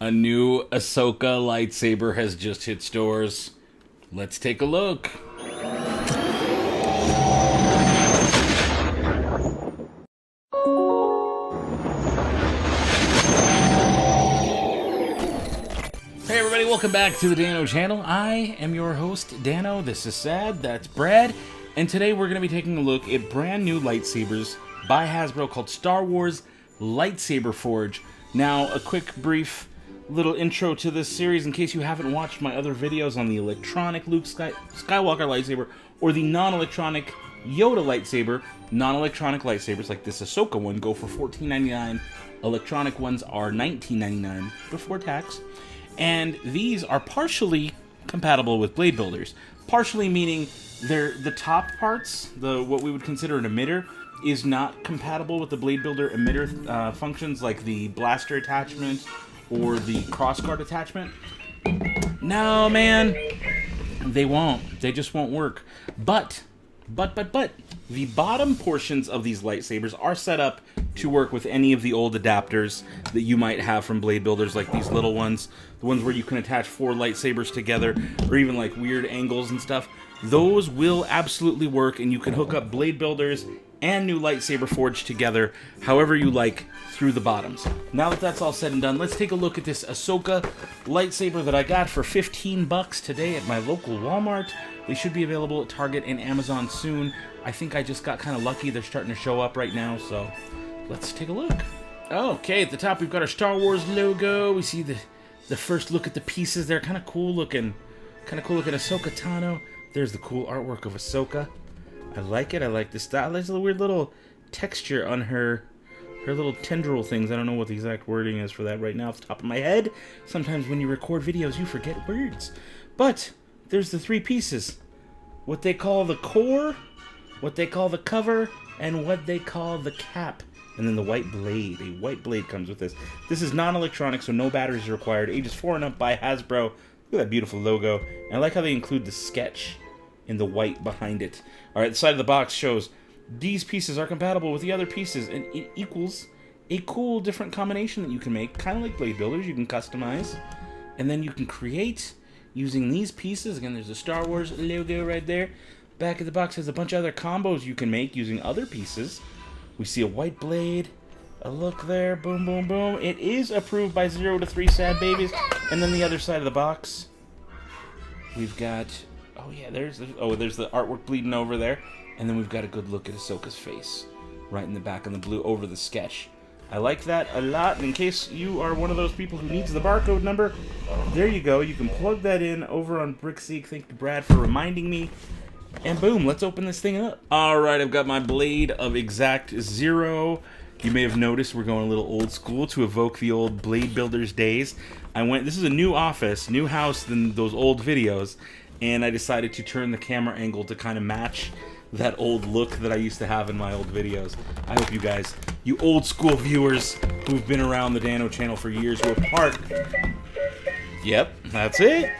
A new Ahsoka lightsaber has just hit stores. Let's take a look. Hey everybody, welcome back to the Dano channel. I am your host, Dano. This is Sad, that's Brad. And today we're going to be taking a look at brand new lightsabers by Hasbro called Star Wars Lightsaber Forge. Now, a quick brief little intro to this series in case you haven't watched my other videos on the electronic Luke Skywalker lightsaber or the non-electronic Yoda lightsaber. Non-electronic lightsabers like this Ahsoka one go for $14.99. Electronic ones are $19.99 before tax. And these are partially compatible with Bladebuilders. Partially meaning the top parts, what we would consider an emitter, is not compatible with the Bladebuilder emitter functions like the blaster attachment or the crossguard attachment. No, man, they won't. They just won't work. But, the bottom portions of these lightsabers are set up to work with any of the old adapters that you might have from Bladebuilders, like these little ones, the ones where you can attach 4 lightsabers together, or even like weird angles and stuff. Those will absolutely work, and you can hook up Bladebuilders and new Lightsaber Forge together however you like through the bottoms. Now that that's all said and done, let's take a look at this Ahsoka lightsaber that I got for 15 bucks today at my local Walmart. They should be available at Target and Amazon soon. I think I just got kind of lucky. They're starting to show up right now, so let's take a look. Okay, at the top we've got our Star Wars logo. We see the first look at the pieces. They're kind of cool looking. Ahsoka Tano. There's the cool artwork of Ahsoka. I like it. I like the style. There's a weird little texture on her little tendril things. I don't know what the exact wording is for that right now off the top of my head. Sometimes when you record videos, you forget words. But there's the 3 pieces. What they call the core, what they call the cover, and what they call the cap. And then the white blade. A white blade comes with this. This is non-electronic, so no batteries are required. Ages 4 and up by Hasbro. Look at that beautiful logo. And I like how they include the sketch in the white behind it. Alright, the side of the box shows these pieces are compatible with the other pieces, and it equals a cool different combination that you can make, kind of like Bladebuilders. You can customize, and then you can create using these pieces. Again, there's a Star Wars logo right there. Back of the box has a bunch of other combos you can make using other pieces. We see a white blade, a look there, boom, boom, boom. It is approved by 0 to 3 sad babies. And then the other side of the box, we've got, oh yeah, there's the artwork bleeding over there. And then we've got a good look at Ahsoka's face right in the back in the blue over the sketch. I like that a lot. And in case you are one of those people who needs the barcode number, there you go. You can plug that in over on Brickseek. Thank you, Brad, for reminding me. And boom, let's open this thing up. Alright, I've got my blade of exact 0. You may have noticed we're going a little old school to evoke the old Bladebuilders days. This is a new office, new house than those old videos, and I decided to turn the camera angle to kind of match that old look that I used to have in my old videos. I hope you guys, you old school viewers who've been around the Dano channel for years, who are part. Yep, that's it.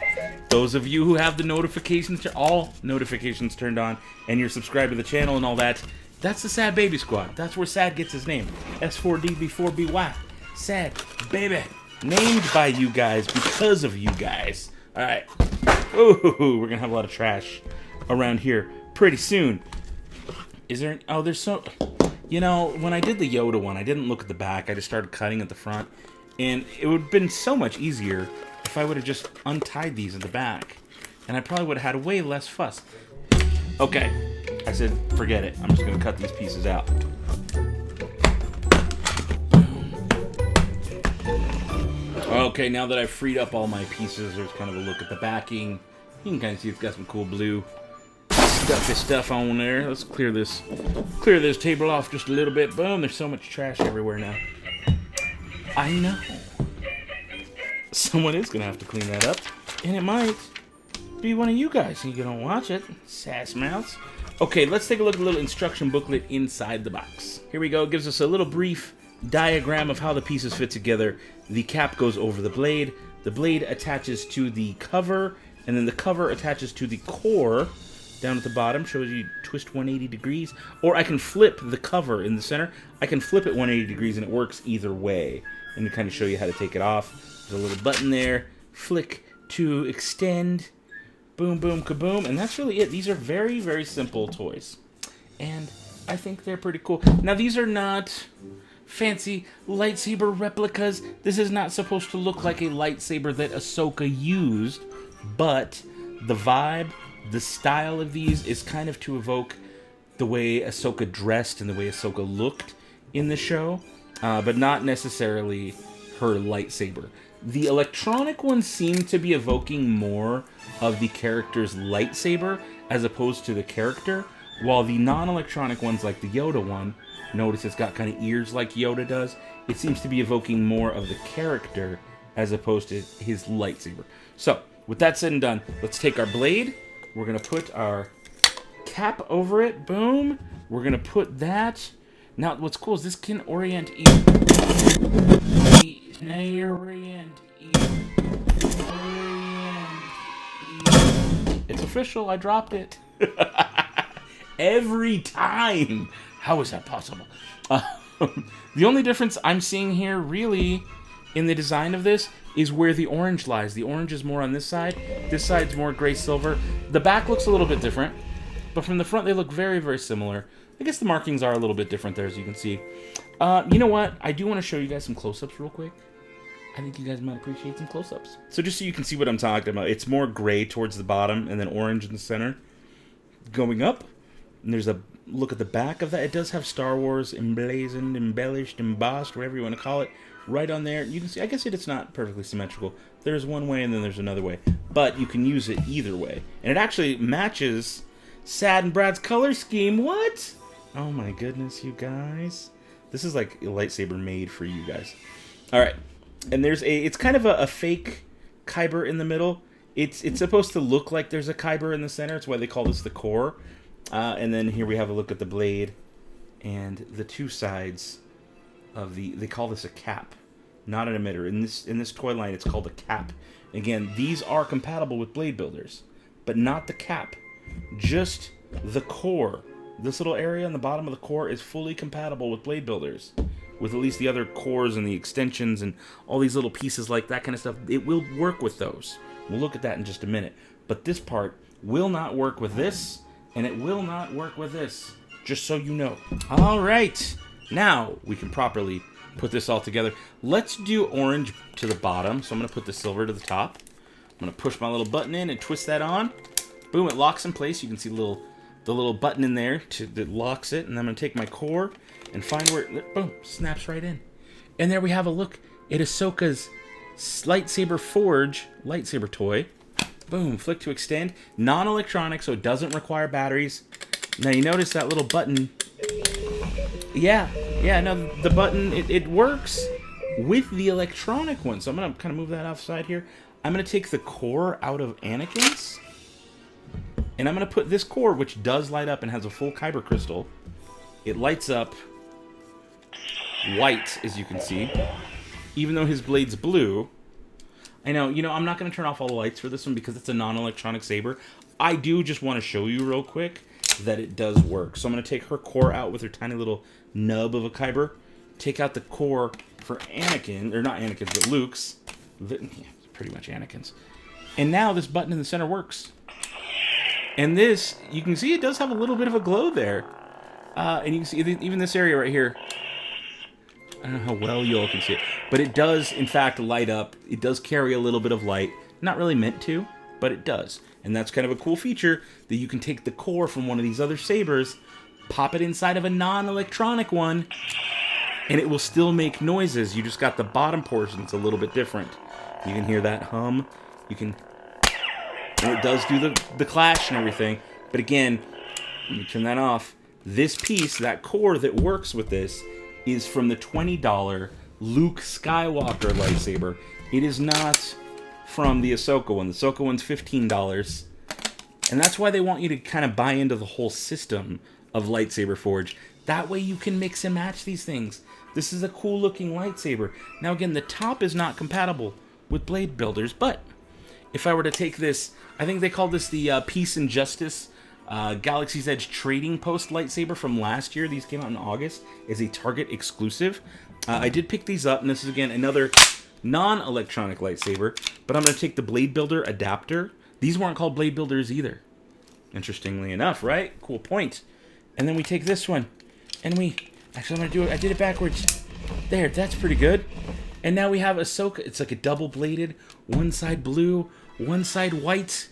Those of you who have the notifications, all notifications turned on, and you're subscribed to the channel and all that, that's the Sad Baby Squad. That's where Sad gets his name. S4DB4BY. Sad Baby. Named by you guys because of you guys. Alright. Ooh, we're gonna have a lot of trash around here pretty soon. Is there, oh, there's so, you know, when I did the Yoda one, I didn't look at the back. I just started cutting at the front. And it would have been so much easier if I would have just untied these at the back. And I probably would have had way less fuss. Okay, I said, forget it. I'm just going to cut these pieces out. Okay, now that I've freed up all my pieces, there's kind of a look at the backing. You can kind of see it's got some cool blue stuff on there. Let's clear this table off just a little bit. Boom, there's so much trash everywhere now. I know. Someone is going to have to clean that up. And it might be one of you guys. You don't watch it. Sass mouths. Okay, let's take a look at the little instruction booklet inside the box. Here we go. It gives us a little brief diagram of how the pieces fit together. The cap goes over the blade. The blade attaches to the cover. And then the cover attaches to the core. down at the bottom shows you twist 180 degrees, or I can flip the cover in the center. I can flip it 180 degrees and it works either way. And to kind of show you how to take it off, there's a little button there, flick to extend, boom, boom, kaboom, and that's really it. These are very, very simple toys, and I think they're pretty cool. Now, these are not fancy lightsaber replicas. This is not supposed to look like a lightsaber that Ahsoka used, but the vibe, the style of these is kind of to evoke the way Ahsoka dressed and the way Ahsoka looked in the show, but not necessarily her lightsaber. The electronic ones seem to be evoking more of the character's lightsaber as opposed to the character, while the non-electronic ones, like the Yoda one, notice it's got kind of ears like Yoda does. It seems to be evoking more of the character as opposed to his lightsaber. So, with that said and done, let's take our blade. We're going to put our cap over it. Boom. We're going to put that. Now, what's cool is this can orient It's official. I dropped it. Every time. How is that possible? The only difference I'm seeing here, really, in the design of this, is where the orange lies. The orange is more on this side. This side's more gray-silver. The back looks a little bit different, but from the front, they look very, very similar. I guess the markings are a little bit different there, as you can see. You know what? I do want to show you guys some close-ups real quick. I think you guys might appreciate some close-ups. So just so you can see what I'm talking about, it's more gray towards the bottom and then orange in the center. Going up, and there's a look at the back of that. It does have Star Wars emblazoned, embellished, embossed, whatever you want to call it, right on there. You can see, I guess it's not perfectly symmetrical. There's one way and then there's another way, but you can use it either way. And it actually matches Sad and Brad's color scheme. What? Oh my goodness, you guys. This is like a lightsaber made for you guys. All right. And it's kind of a fake kyber in the middle. It's supposed to look like there's a kyber in the center. It's why they call this the core. And then here we have a look at the blade and the two sides of they call this a cap, not an emitter. In this toy line, it's called a cap. Again, these are compatible with Bladebuilders, but not the cap, just the core. This little area on the bottom of the core is fully compatible with Bladebuilders, with at least the other cores and the extensions and all these little pieces like that kind of stuff. It will work with those. We'll look at that in just a minute. But this part will not work with this, and it will not work with this, just so you know. All right, now we can properly put this all together. Let's do orange to the bottom. So I'm going to put the silver to the top. I'm going to push my little button in and twist that on. Boom, it locks in place. You can see the little button in there that locks it. And I'm going to take my core and find where it, boom, snaps right in. And there we have a look at Ahsoka's Lightsaber Forge lightsaber toy. Boom, flick to extend. Non-electronic, so it doesn't require batteries. Now you notice that little button. Yeah, no, the button, it works with the electronic one. So I'm going to kind of move that offside here. I'm going to take the core out of Anakin's. And I'm going to put this core, which does light up and has a full kyber crystal. It lights up white, as you can see. Even though his blade's blue. I know, I'm not going to turn off all the lights for this one because it's a non-electronic saber. I do just want to show you real quick that it does work. So I'm going to take her core out with her tiny little nub of a kyber. Take out the core for Anakin, or not Anakin's, but Luke's. Yeah, pretty much Anakin's. And now this button in the center works. And this, you can see it does have a little bit of a glow there. And you can see even this area right here. I don't know how well you all can see it, but it does, in fact, light up. It does carry a little bit of light. Not really meant to, but it does. And that's kind of a cool feature, that you can take the core from one of these other sabers, pop it inside of a non-electronic one, and it will still make noises. You just got the bottom portion that's a little bit different. You can hear that hum. You can... And it does do the clash and everything. But again, let me turn that off. This piece, that core that works with this, is from the $20 Luke Skywalker lightsaber. It is not from the Ahsoka one. The Ahsoka one's $15. And that's why they want you to kind of buy into the whole system of Lightsaber Forge. That way you can mix and match these things. This is a cool looking lightsaber. Now again, the top is not compatible with Bladebuilders, but if I were to take this, I think they call this the Peace and Justice Galaxy's Edge Trading Post lightsaber from last year. These came out in August. Is a Target exclusive. I did pick these up, and this is, again, another non-electronic lightsaber. But I'm going to take the Bladebuilder adapter. These weren't called Bladebuilders either. Interestingly enough, right? Cool point. And then we take this one, and we... Actually, I'm going to do it. I did it backwards. There, that's pretty good. And now we have Ahsoka. It's like a double-bladed, one side blue, one side white.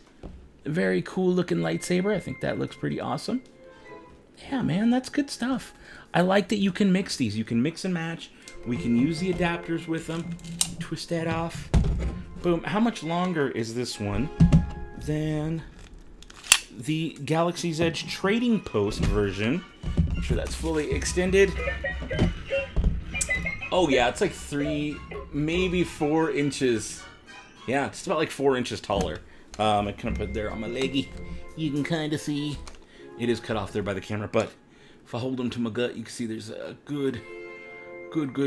Very cool looking lightsaber. I think that looks pretty awesome. Yeah, man, that's good stuff. I like that you can mix these. You can mix and match. We can use the adapters with them. Twist that off. Boom. How much longer is this one than the Galaxy's Edge Trading Post version? I'm sure that's fully extended. Oh, yeah, it's like 3, maybe 4 inches. Yeah, it's about like 4 inches taller. I kind of put it there on my leggy. You can kind of see. It is cut off there by the camera, but if I hold them to my gut, you can see there's a good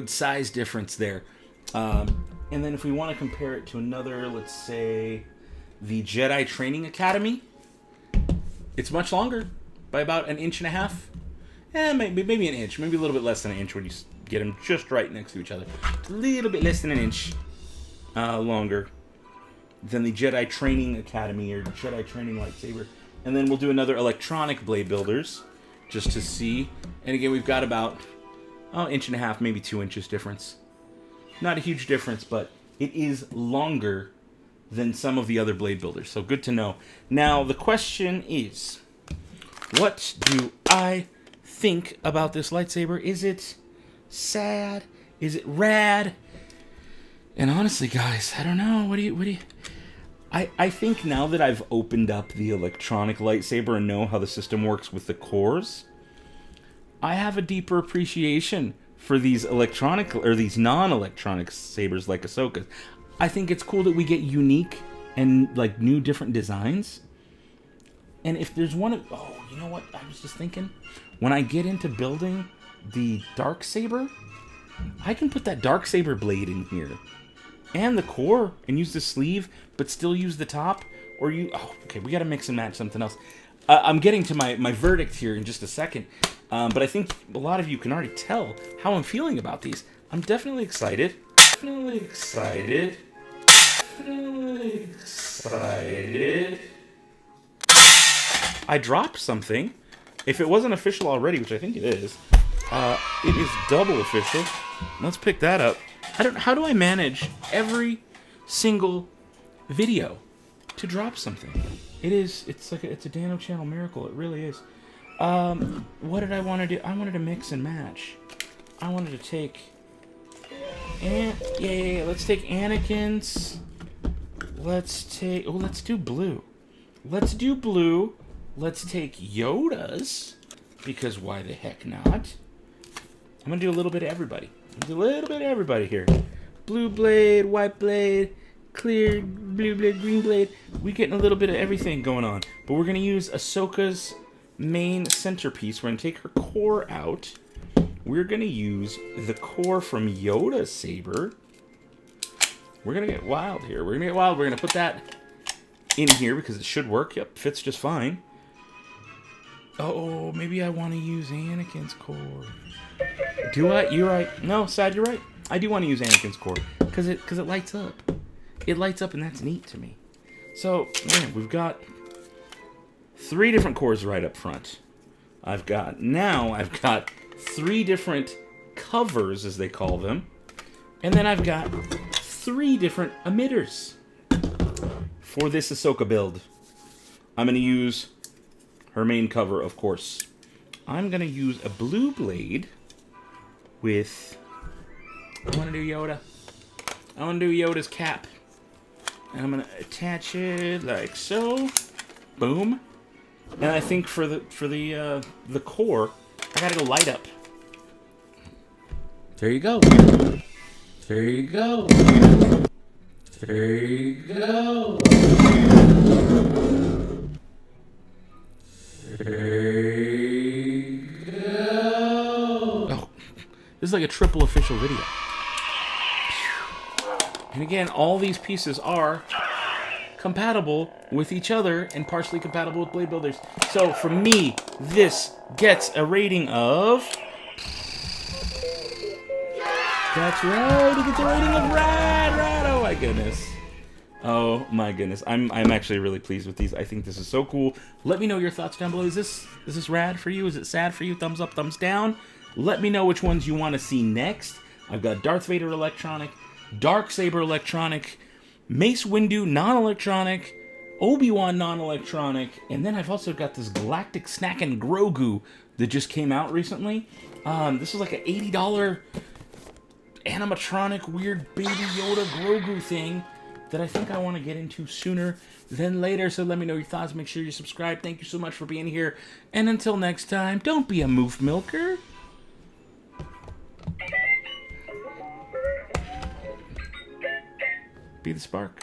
size difference there. And then if we want to compare it to another, let's say, the Jedi Training Academy, it's much longer by about 1.5 inches. Maybe an inch, maybe a little bit less than an inch when you get them just right next to each other. A little bit less than an inch longer than the Jedi Training Academy or Jedi Training Lightsaber. And then we'll do another electronic Bladebuilders just to see. And again, we've got about 1.5 inches, maybe 2 inches difference. Not a huge difference, but it is longer than some of the other Bladebuilders. So good to know. Now, the question is, what do I think about this lightsaber? Is it sad? Is it rad? And honestly, guys, I don't know. What do you... I think now that I've opened up the electronic lightsaber and know how the system works with the cores, I have a deeper appreciation for these electronic or these non-electronic sabers like Ahsoka's. I think it's cool that we get unique and like new different designs. And if there's one of... Oh, you know what? I was just thinking. When I get into building the Darksaber, I can put that Darksaber blade in here. And the core, and use the sleeve, but still use the top. Or you... Oh, okay, we gotta mix and match something else. I'm getting to my verdict here in just a second. But I think a lot of you can already tell how I'm feeling about these. I'm definitely excited. Definitely excited. Definitely excited. I dropped something. If it wasn't official already, which I think it is double official. Let's pick that up. How do I manage every single video to drop something? It's a Dano channel miracle. It really is. What did I want to do? I wanted to mix and match. I wanted to take... let's take Anakin's. Let's do blue. Let's do blue. Let's take Yoda's. Because why the heck not? I'm going to do a little bit of everybody. Here. Blue blade, white blade, clear blue blade, green blade. We're getting a little bit of everything going on. But we're going to use Ahsoka's main centerpiece. We're going to take her core out. We're going to use the core from Yoda's saber. We're going to get wild here. We're going to put that in here because it should work. Yep, fits just fine. Oh, maybe I want to use Anakin's core. Do I? You're right. No, Sad, you're right. I do want to use Anakin's core because it lights up. It lights up, and that's neat to me. So, man, we've got 3 different cores right up front. I've got 3 different covers, as they call them. And then I've got 3 different emitters for this Ahsoka build. I'm going to use her main cover, of course. I'm going to use a blue blade with... I want to do Yoda. I want to do Yoda's cap. And I'm going to attach it like so. Boom. And I think for the core, I got to go light up. There you go. There you go. There you go. There you go. Oh, this is like a triple official video. And again, all these pieces are compatible with each other and partially compatible with Bladebuilders. So for me, this gets a rating of... That's right, it gets a rating of rad. Oh my goodness. Oh my goodness. I'm actually really pleased with these. I think this is so cool. Let me know your thoughts down below. Is this rad for you? Is it sad for you? Thumbs up, thumbs down. Let me know which ones you want to see next. I've got Darth Vader electronic, Darksaber electronic, Mace Windu non-electronic, Obi-Wan non-electronic, and then I've also got this Galactic Snackin' Grogu that just came out recently. This is like an $80 animatronic weird baby Yoda Grogu thing that I think I want to get into sooner than later. So let me know your thoughts. Make sure you subscribe. Thank you so much for being here. And until next time, don't be a moof milker. Be the spark.